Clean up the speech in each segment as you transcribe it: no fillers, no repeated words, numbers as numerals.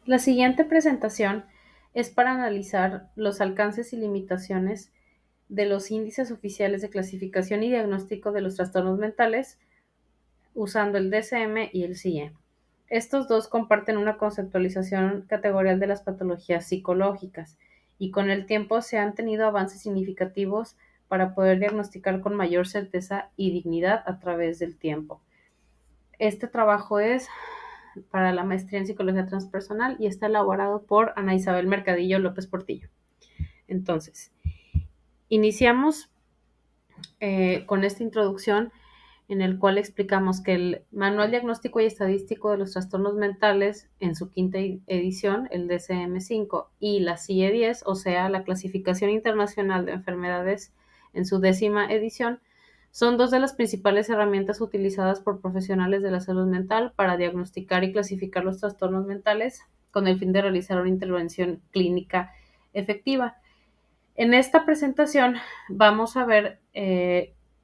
La siguiente presentación es para analizar los alcances y limitaciones de los índices oficiales de clasificación y diagnóstico de los trastornos mentales usando el DSM y el CIE. Estos dos comparten una conceptualización categorial de las patologías psicológicas y con el tiempo se han tenido avances significativos para poder diagnosticar con mayor certeza y dignidad a través del tiempo. Este trabajo es para la maestría en psicología transpersonal y está elaborado por Ana Isabel Mercadillo López Portillo. Entonces, iniciamos con esta introducción en el cual explicamos que el Manual Diagnóstico y Estadístico de los Trastornos Mentales, en su quinta edición, el DSM-5, y la CIE-10, o sea, la Clasificación Internacional de Enfermedades, en su 10ª edición, son dos de las principales herramientas utilizadas por profesionales de la salud mental para diagnosticar y clasificar los trastornos mentales con el fin de realizar una intervención clínica efectiva. En esta presentación vamos a ver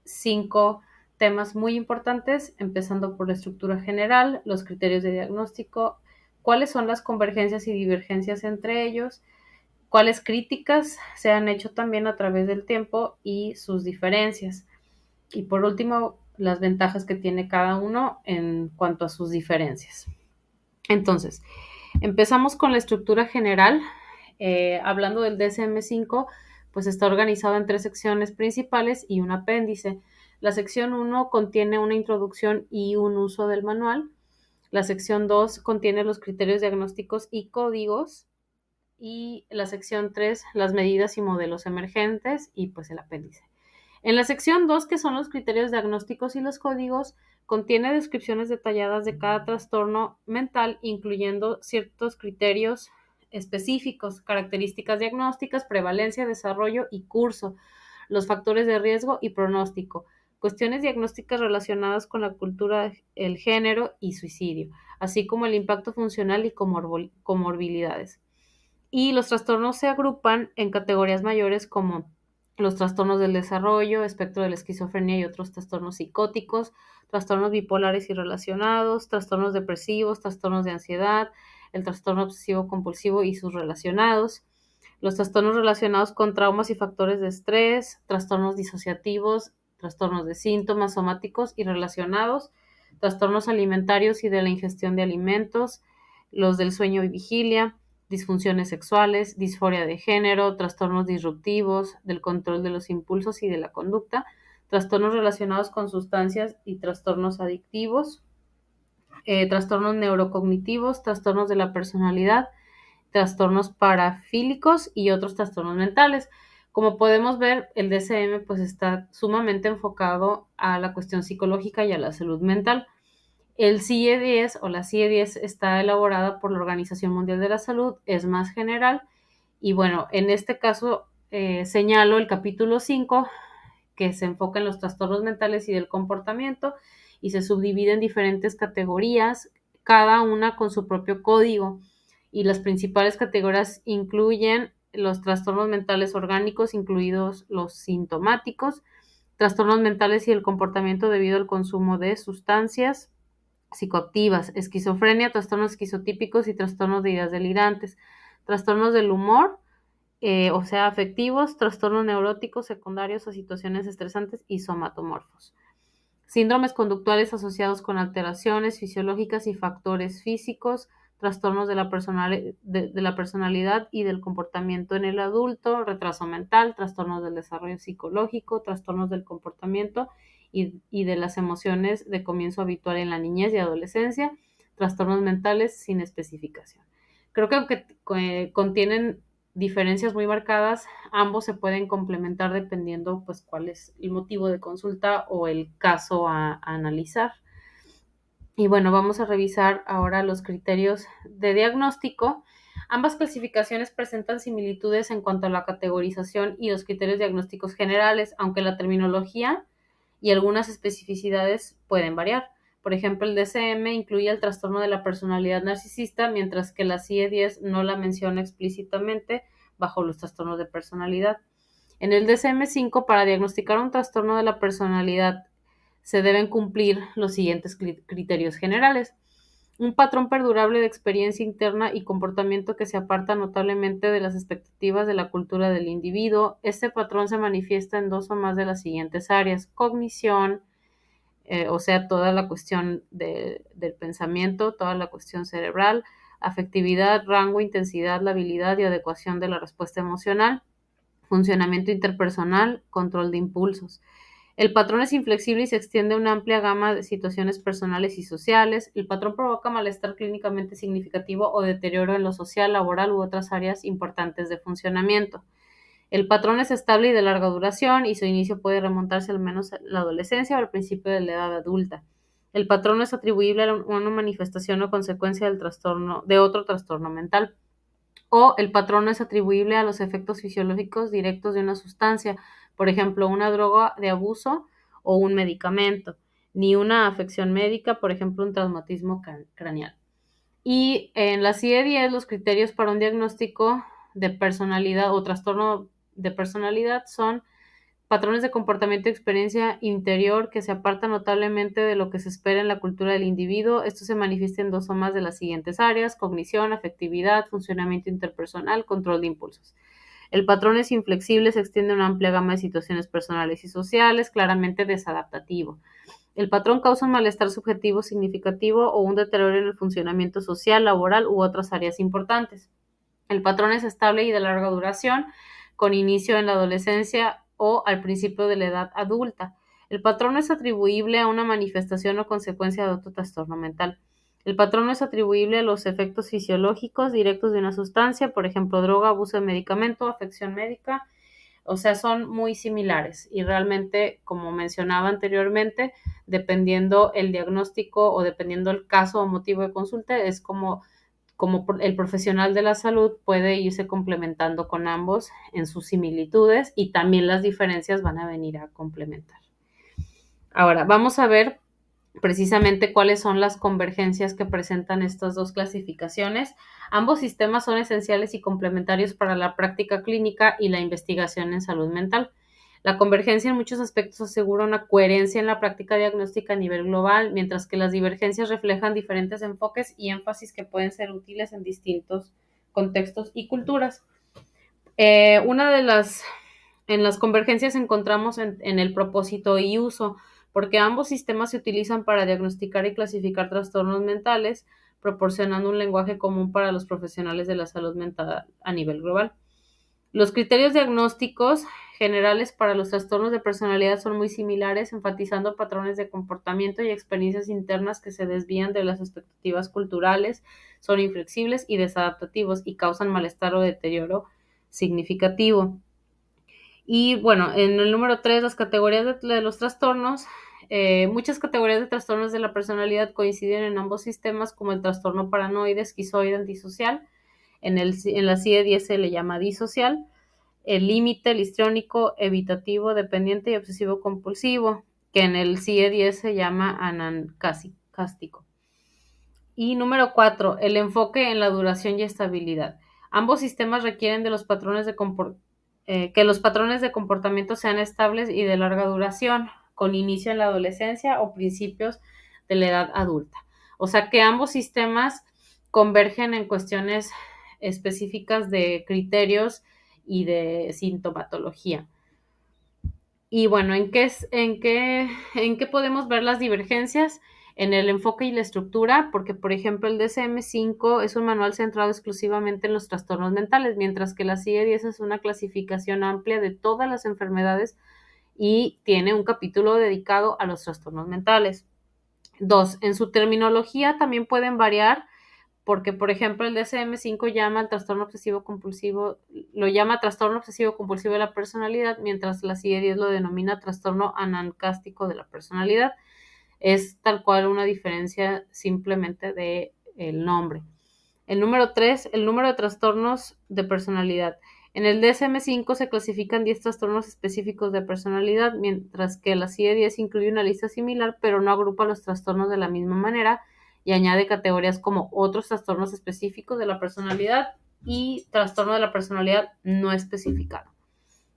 5 temas muy importantes, empezando por la estructura general, los criterios de diagnóstico, cuáles son las convergencias y divergencias entre ellos, cuáles críticas se han hecho también a través del tiempo y sus diferencias. Y por último, las ventajas que tiene cada uno en cuanto a sus diferencias. Entonces, empezamos con la estructura general. Hablando del DSM-5, pues está organizado en 3 secciones principales y un apéndice. La sección 1 contiene una introducción y un uso del manual. La sección 2 contiene los criterios diagnósticos y códigos. Y la sección 3, las medidas y modelos emergentes y pues el apéndice. En la sección 2, que son los criterios diagnósticos y los códigos, contiene descripciones detalladas de cada trastorno mental, incluyendo ciertos criterios específicos, características diagnósticas, prevalencia, desarrollo y curso, los factores de riesgo y pronóstico, cuestiones diagnósticas relacionadas con la cultura, el género y suicidio, así como el impacto funcional y comorbilidades. Y los trastornos se agrupan en categorías mayores como los trastornos del desarrollo, espectro de la esquizofrenia y otros trastornos psicóticos, trastornos bipolares y relacionados, trastornos depresivos, trastornos de ansiedad, el trastorno obsesivo compulsivo y sus relacionados, los trastornos relacionados con traumas y factores de estrés, trastornos disociativos, trastornos de síntomas somáticos y relacionados, trastornos alimentarios y de la ingestión de alimentos, los del sueño y vigilia, disfunciones sexuales, disforia de género, trastornos disruptivos, del control de los impulsos y de la conducta, trastornos relacionados con sustancias y trastornos adictivos, trastornos neurocognitivos, trastornos de la personalidad, trastornos parafílicos y otros trastornos mentales. Como podemos ver, el DSM pues está sumamente enfocado a la cuestión psicológica y a la salud mental. El CIE-10 o la CIE-10 está elaborada por la Organización Mundial de la Salud, es más general y bueno, en este caso señalo el capítulo 5 que se enfoca en los trastornos mentales y del comportamiento y se subdivide en diferentes categorías, cada una con su propio código. Y las principales categorías incluyen los trastornos mentales orgánicos, incluidos los sintomáticos, trastornos mentales y el comportamiento debido al consumo de sustancias psicoactivas, esquizofrenia, trastornos esquizotípicos y trastornos de ideas delirantes, trastornos del humor, o sea, afectivos, trastornos neuróticos secundarios a situaciones estresantes y somatomorfos. Síndromes conductuales asociados con alteraciones fisiológicas y factores físicos, trastornos de la personalidad y del comportamiento en el adulto, retraso mental, trastornos del desarrollo psicológico, trastornos del comportamiento y de las emociones de comienzo habitual en la niñez y adolescencia, trastornos mentales sin especificación. Creo que aunque contienen diferencias muy marcadas, ambos se pueden complementar dependiendo pues cuál es el motivo de consulta o el caso a analizar. Y bueno, vamos a revisar ahora los criterios de diagnóstico. Ambas clasificaciones presentan similitudes en cuanto a la categorización y los criterios diagnósticos generales, aunque la terminología y algunas especificidades pueden variar. Por ejemplo, el DSM incluye el trastorno de la personalidad narcisista, mientras que la CIE-10 no la menciona explícitamente bajo los trastornos de personalidad. En el DSM-5, para diagnosticar un trastorno de la personalidad, se deben cumplir los siguientes criterios generales. Un patrón perdurable de experiencia interna y comportamiento que se aparta notablemente de las expectativas de la cultura del individuo. Este patrón se manifiesta en dos o más de las siguientes áreas: cognición, o sea, toda la cuestión del pensamiento, toda la cuestión cerebral; afectividad, rango, intensidad, la habilidad y adecuación de la respuesta emocional; funcionamiento interpersonal, control de impulsos. El patrón es inflexible y se extiende a una amplia gama de situaciones personales y sociales. El patrón provoca malestar clínicamente significativo o deterioro en lo social, laboral u otras áreas importantes de funcionamiento. El patrón es estable y de larga duración, y su inicio puede remontarse al menos a la adolescencia o al principio de la edad adulta. El patrón es atribuible a una manifestación o consecuencia del trastorno, de otro trastorno mental. O el patrón no es atribuible a los efectos fisiológicos directos de una sustancia, por ejemplo, una droga de abuso o un medicamento, ni una afección médica, por ejemplo, un traumatismo craneal. Y en la CIE-10 los criterios para un diagnóstico de personalidad o trastorno de personalidad son: patrones de comportamiento y experiencia interior que se apartan notablemente de lo que se espera en la cultura del individuo. Esto se manifiesta en dos o más de las siguientes áreas: cognición, afectividad, funcionamiento interpersonal, control de impulsos. El patrón es inflexible, se extiende a una amplia gama de situaciones personales y sociales, claramente desadaptativo. El patrón causa un malestar subjetivo significativo o un deterioro en el funcionamiento social, laboral u otras áreas importantes. El patrón es estable y de larga duración, con inicio en la adolescencia o al principio de la edad adulta. El patrón no es atribuible a una manifestación o consecuencia de otro trastorno mental. El patrón no es atribuible a los efectos fisiológicos directos de una sustancia, por ejemplo, droga, abuso de medicamento, afección médica. O sea, son muy similares y realmente, como mencionaba anteriormente, dependiendo el diagnóstico o dependiendo el caso o motivo de consulta, es como el profesional de la salud puede irse complementando con ambos en sus similitudes, y también las diferencias van a venir a complementar. Ahora, vamos a ver precisamente cuáles son las convergencias que presentan estas dos clasificaciones. Ambos sistemas son esenciales y complementarios para la práctica clínica y la investigación en salud mental. La convergencia en muchos aspectos asegura una coherencia en la práctica diagnóstica a nivel global, mientras que las divergencias reflejan diferentes enfoques y énfasis que pueden ser útiles en distintos contextos y culturas. En las convergencias encontramos en el propósito y uso, porque ambos sistemas se utilizan para diagnosticar y clasificar trastornos mentales, proporcionando un lenguaje común para los profesionales de la salud mental a nivel global. Los criterios diagnósticos generales para los trastornos de personalidad son muy similares, enfatizando patrones de comportamiento y experiencias internas que se desvían de las expectativas culturales, son inflexibles y desadaptativos y causan malestar o deterioro significativo. Y bueno, en el número 3, las categorías de los trastornos. Muchas categorías de trastornos de la personalidad coinciden en ambos sistemas, como el trastorno paranoide, esquizoide, antisocial. En la CIE-10 se le llama disocial. El límite, el histriónico, evitativo, dependiente y obsesivo compulsivo, que en el CIE-10 se llama anancástico. Y número 4, el enfoque en la duración y estabilidad. Ambos sistemas requieren de los patrones que los patrones de comportamiento sean estables y de larga duración, con inicio en la adolescencia o principios de la edad adulta. O sea que ambos sistemas convergen en cuestiones específicas de criterios y de sintomatología. Y bueno, ¿en qué podemos ver las divergencias? En el enfoque y la estructura, porque por ejemplo el DSM-5 es un manual centrado exclusivamente en los trastornos mentales, mientras que la CIE-10 es una clasificación amplia de todas las enfermedades y tiene un capítulo dedicado a los trastornos mentales. 2, en su terminología también pueden variar, porque, por ejemplo, el DSM-5 llama al trastorno obsesivo compulsivo, lo llama trastorno obsesivo compulsivo de la personalidad, mientras la CIE-10 lo denomina trastorno anancástico de la personalidad. Es tal cual una diferencia simplemente de el nombre. El número 3, el número de trastornos de personalidad. En el DSM-5 se clasifican 10 trastornos específicos de personalidad, mientras que la CIE-10 incluye una lista similar, pero no agrupa los trastornos de la misma manera y añade categorías como otros trastornos específicos de la personalidad y trastorno de la personalidad no especificado.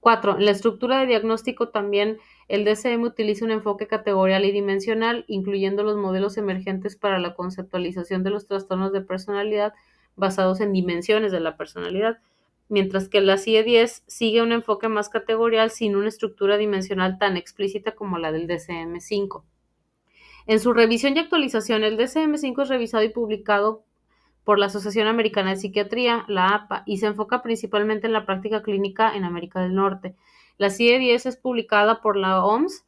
4, en la estructura de diagnóstico también El DSM utiliza un enfoque categorial y dimensional, incluyendo los modelos emergentes para la conceptualización de los trastornos de personalidad basados en dimensiones de la personalidad, mientras que la CIE-10 sigue un enfoque más categorial sin una estructura dimensional tan explícita como la del DSM-5. En su revisión y actualización, el DSM-5 es revisado y publicado por la Asociación Americana de Psiquiatría, la APA, y se enfoca principalmente en la práctica clínica en América del Norte. La CIE-10 es publicada por la OMS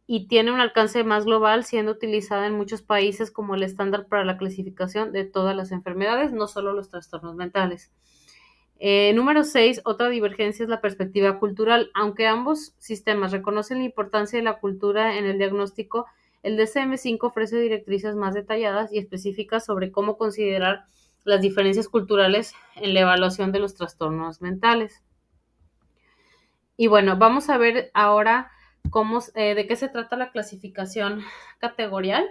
y tiene un alcance más global, siendo utilizada en muchos países como el estándar para la clasificación de todas las enfermedades, no solo los trastornos mentales. Número 6, otra divergencia es la perspectiva cultural. Aunque ambos sistemas reconocen la importancia de la cultura en el diagnóstico, el DSM-5 ofrece directrices más detalladas y específicas sobre cómo considerar las diferencias culturales en la evaluación de los trastornos mentales. Y bueno, vamos a ver ahora de qué se trata la clasificación categorial.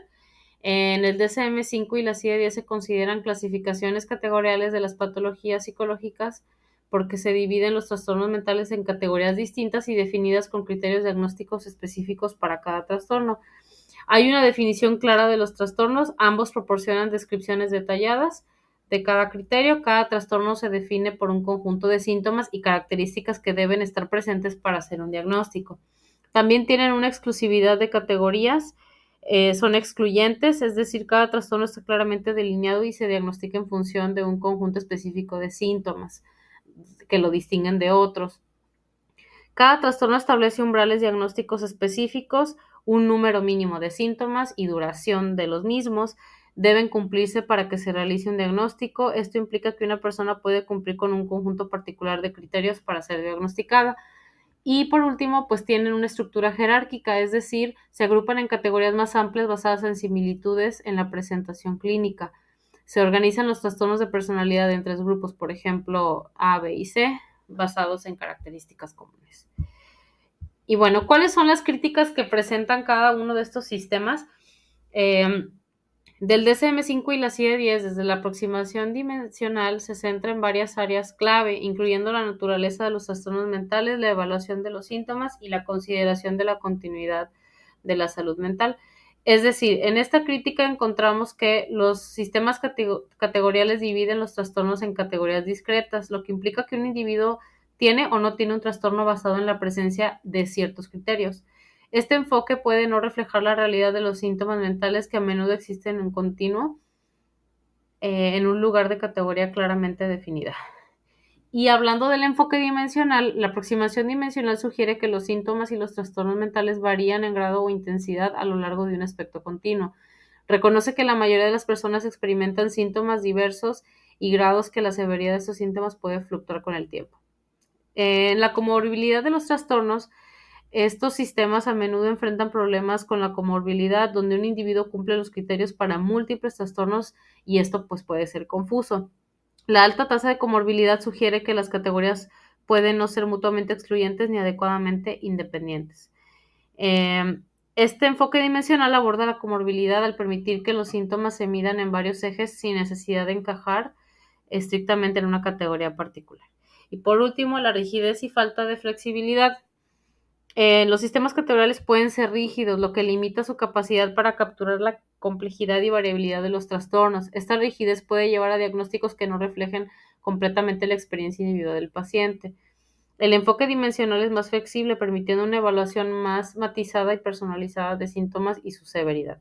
En el DSM-5 y la CIE-10 se consideran clasificaciones categoriales de las patologías psicológicas porque se dividen los trastornos mentales en categorías distintas y definidas con criterios diagnósticos específicos para cada trastorno. Hay una definición clara de los trastornos, ambos proporcionan descripciones detalladas de cada criterio. Cada trastorno se define por un conjunto de síntomas y características que deben estar presentes para hacer un diagnóstico. También tienen una exclusividad de categorías, son excluyentes, es decir, cada trastorno está claramente delineado y se diagnostica en función de un conjunto específico de síntomas que lo distinguen de otros. Cada trastorno establece umbrales diagnósticos específicos, un número mínimo de síntomas y duración de los mismos deben cumplirse para que se realice un diagnóstico. Esto implica que una persona puede cumplir con un conjunto particular de criterios para ser diagnosticada. Y por último, pues tienen una estructura jerárquica, es decir, se agrupan en categorías más amplias basadas en similitudes en la presentación clínica. Se organizan los trastornos de personalidad en 3 grupos, por ejemplo, A, B y C, basados en características comunes. Y bueno, ¿cuáles son las críticas que presentan cada uno de estos sistemas? Del DSM-5 y la CIE-10, desde la aproximación dimensional, se centra en varias áreas clave, incluyendo la naturaleza de los trastornos mentales, la evaluación de los síntomas y la consideración de la continuidad de la salud mental. Es decir, en esta crítica encontramos que los sistemas categoriales dividen los trastornos en categorías discretas, lo que implica que un individuo tiene o no tiene un trastorno basado en la presencia de ciertos criterios. Este enfoque puede no reflejar la realidad de los síntomas mentales que a menudo existen en continuo en un lugar de categoría claramente definida. Y hablando del enfoque dimensional, la aproximación dimensional sugiere que los síntomas y los trastornos mentales varían en grado o intensidad a lo largo de un aspecto continuo. Reconoce que la mayoría de las personas experimentan síntomas diversos y grados que la severidad de estos síntomas puede fluctuar con el tiempo. En la comorbilidad de los trastornos, estos sistemas a menudo enfrentan problemas con la comorbilidad, donde un individuo cumple los criterios para múltiples trastornos y esto pues puede ser confuso. La alta tasa de comorbilidad sugiere que las categorías pueden no ser mutuamente excluyentes ni adecuadamente independientes. Este enfoque dimensional aborda la comorbilidad al permitir que los síntomas se midan en varios ejes sin necesidad de encajar estrictamente en una categoría particular. Y por último, la rigidez y falta de flexibilidad. Los sistemas categoriales pueden ser rígidos, lo que limita su capacidad para capturar la complejidad y variabilidad de los trastornos. Esta rigidez puede llevar a diagnósticos que no reflejen completamente la experiencia individual del paciente. El enfoque dimensional es más flexible, permitiendo una evaluación más matizada y personalizada de síntomas y su severidad.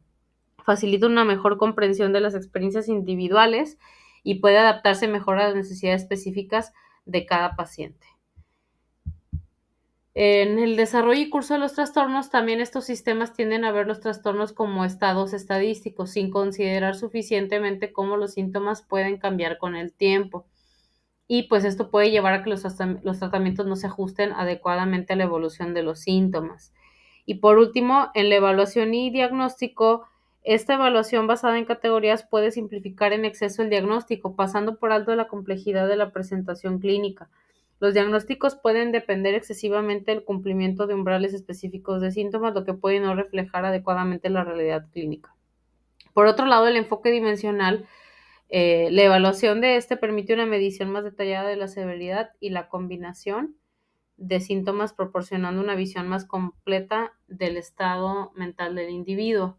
Facilita una mejor comprensión de las experiencias individuales y puede adaptarse mejor a las necesidades específicas de cada paciente. En el desarrollo y curso de los trastornos, también estos sistemas tienden a ver los trastornos como estados estadísticos, sin considerar suficientemente cómo los síntomas pueden cambiar con el tiempo. Y pues esto puede llevar a que los tratamientos no se ajusten adecuadamente a la evolución de los síntomas. Y por último, en la evaluación y diagnóstico, esta evaluación basada en categorías puede simplificar en exceso el diagnóstico, pasando por alto la complejidad de la presentación clínica. Los diagnósticos pueden depender excesivamente del cumplimiento de umbrales específicos de síntomas, lo que puede no reflejar adecuadamente la realidad clínica. Por otro lado, el enfoque dimensional, la evaluación de este permite una medición más detallada de la severidad y la combinación de síntomas, proporcionando una visión más completa del estado mental del individuo.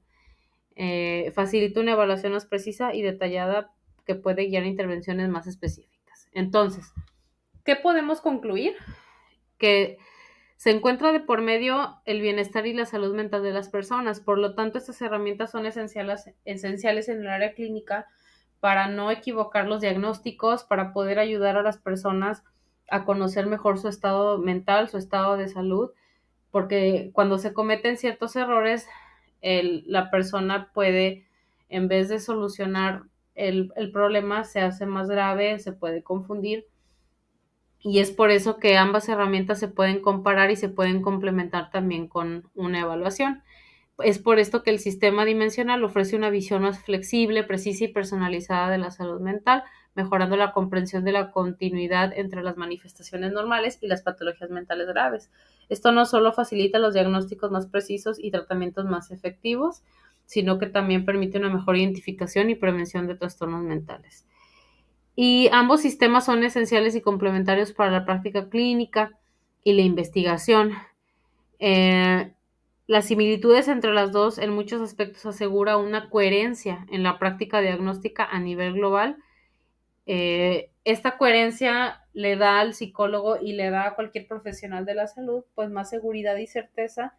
Facilita una evaluación más precisa y detallada que puede guiar intervenciones más específicas. Entonces, ¿qué podemos concluir? Que se encuentra de por medio el bienestar y la salud mental de las personas. Por lo tanto, estas herramientas son esenciales en el área clínica para no equivocar los diagnósticos, para poder ayudar a las personas a conocer mejor su estado mental, su estado de salud, porque cuando se cometen ciertos errores, la persona puede, en vez de solucionar el problema, se hace más grave, se puede confundir, y es por eso que ambas herramientas se pueden comparar y se pueden complementar también con una evaluación. Es por esto que el sistema dimensional ofrece una visión más flexible, precisa y personalizada de la salud mental, mejorando la comprensión de la continuidad entre las manifestaciones normales y las patologías mentales graves. Esto no solo facilita los diagnósticos más precisos y tratamientos más efectivos, sino que también permite una mejor identificación y prevención de trastornos mentales. Y ambos sistemas son esenciales y complementarios para la práctica clínica y la investigación. Eh, las similitudes entre las dos en muchos aspectos asegura una coherencia en la práctica diagnóstica a nivel global. Esta coherencia le da al psicólogo y le da a cualquier profesional de la salud pues más seguridad y certeza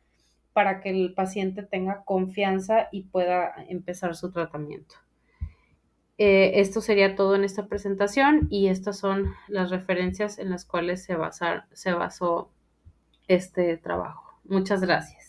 para que el paciente tenga confianza y pueda empezar su tratamiento. Esto sería todo en esta presentación y estas son las referencias en las cuales se basó este trabajo. Muchas gracias.